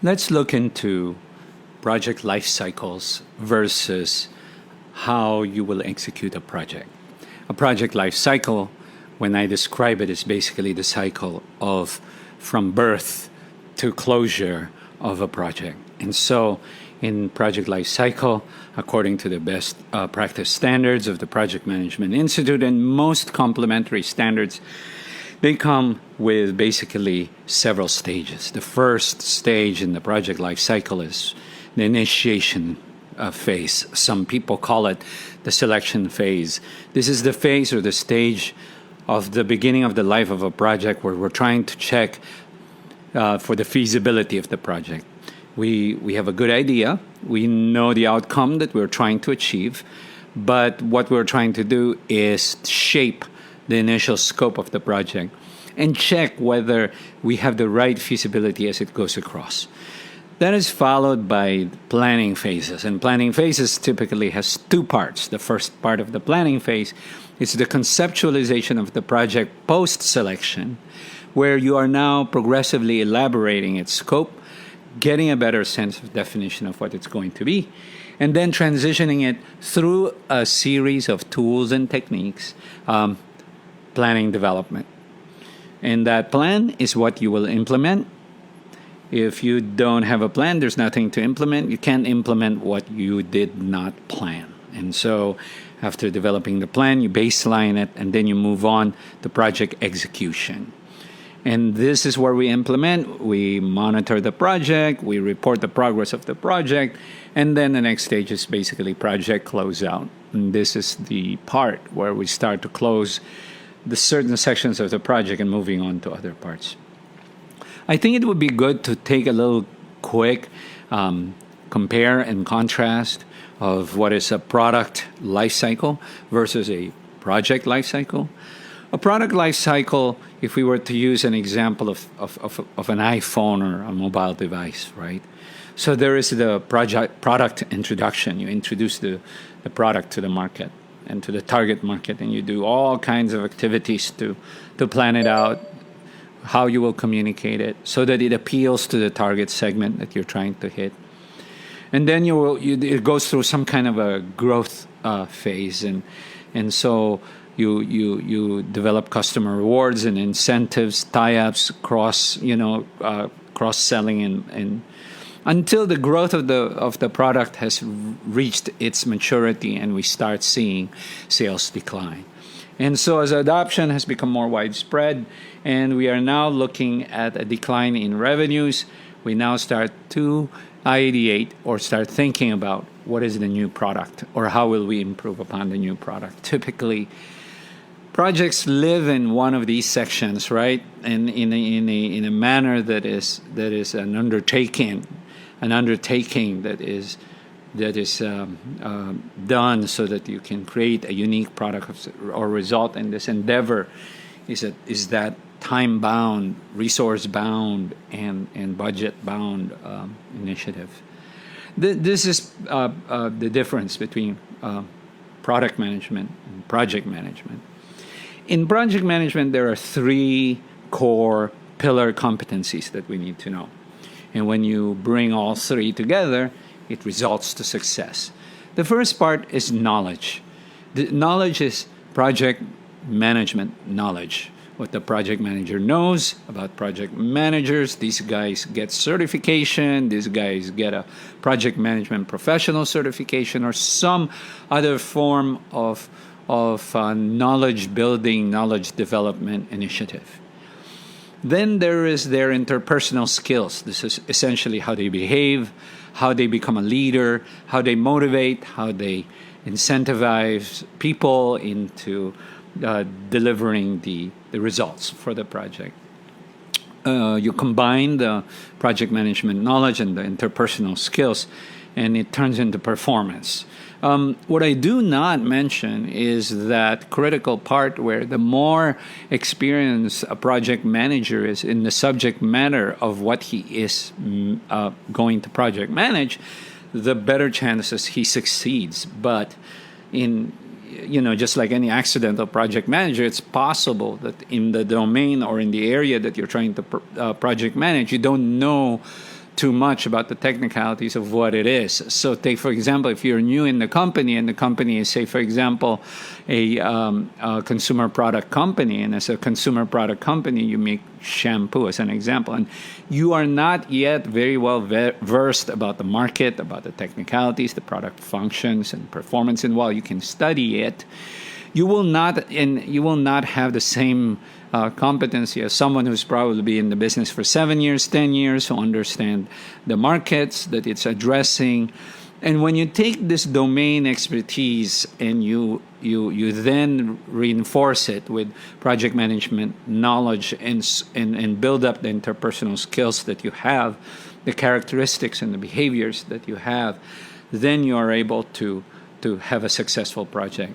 Let's look into project life cycles versus how you will execute a project. A project life cycle, when I describe it, is basically the cycle of from birth to closure of a project. And so, in project life cycle, according to the best practice standards of the Project Management Institute and most complementary standards, they come with basically several stages. The first stage in the project life cycle is the initiation phase. Some people call it the selection phase. This is the phase or the stage of the beginning of the life of a project where we're trying to check for the feasibility of the project. We have a good idea. We know the outcome that we're trying to achieve, but what we're trying to do is shape the initial scope of the project and check whether we have the right feasibility as it goes across. That is followed by planning phases, and planning phases typically has two parts. The first part of the planning phase is the conceptualization of the project post-selection, where you are now progressively elaborating its scope, getting a better sense of definition of what it's going to be, and then transitioning it through a series of tools and techniques, planning development. And that plan is what you will implement. If you don't have a plan, there's nothing to implement. You can't implement what you did not plan. And so after developing the plan, you baseline it, and then you move on to project execution. And this is where we implement. We monitor the project, we report the progress of the project, and then the next stage is basically project closeout. And this is the part where we start to close the certain sections of the project and moving on to other parts. I think it would be good to take a little quick compare and contrast of what is a product life cycle versus a project life cycle. A product life cycle, if we were to use an example of an iPhone or a mobile device, right? So there is the product introduction. You introduce the product to the market and to the target market, and you do all kinds of activities to plan it out, how you will communicate it so that it appeals to the target segment that you're trying to hit. And then it goes through some kind of a growth phase, and so you develop customer rewards and incentives, tie-ups, cross-selling, and until the growth of the product has reached its maturity and we start seeing sales decline. And so as adoption has become more widespread and we are now looking at a decline in revenues, we now start to ideate or start thinking about what is the new product or how will we improve upon the new product. Typically, projects live in one of these sections, right? And in a manner that is an undertaking that is done so that you can create a unique product or result. And this endeavor is that time-bound, resource-bound, and budget-bound initiative. This is the difference between product management and project management. In project management, there are three core pillar competencies that we need to know. And when you bring all three together, it results to success. The first part is knowledge. The knowledge is project management knowledge. What the project manager knows about project managers. These guys get certification. These guys get a project management professional certification or some other form of knowledge building, knowledge development initiative. Then there is their interpersonal skills. This is essentially how they behave, how they become a leader, how they motivate, how they incentivize people into delivering the results for the project. You combine the project management knowledge and the interpersonal skills, and it turns into performance. What I do not mention is that critical part where the more experienced a project manager is in the subject matter of what he is going to project manage, the better chances he succeeds. But just like any accidental project manager, it's possible that in the domain or in the area that you're trying to project manage, you don't know too much about the technicalities of what it is. So take, for example, if you're new in the company and the company is, say, for example, a consumer product company, and as a consumer product company, you make shampoo as an example, and you are not yet very well versed about the market, about the technicalities, the product functions and performance, and while you can study it, you will not have the same competency as someone who's probably been in the business for 7 years, 10 years, who understand the markets that it's addressing. And when you take this domain expertise and you then reinforce it with project management knowledge and build up the interpersonal skills that you have, the characteristics and the behaviors that you have, then you are able to have a successful project.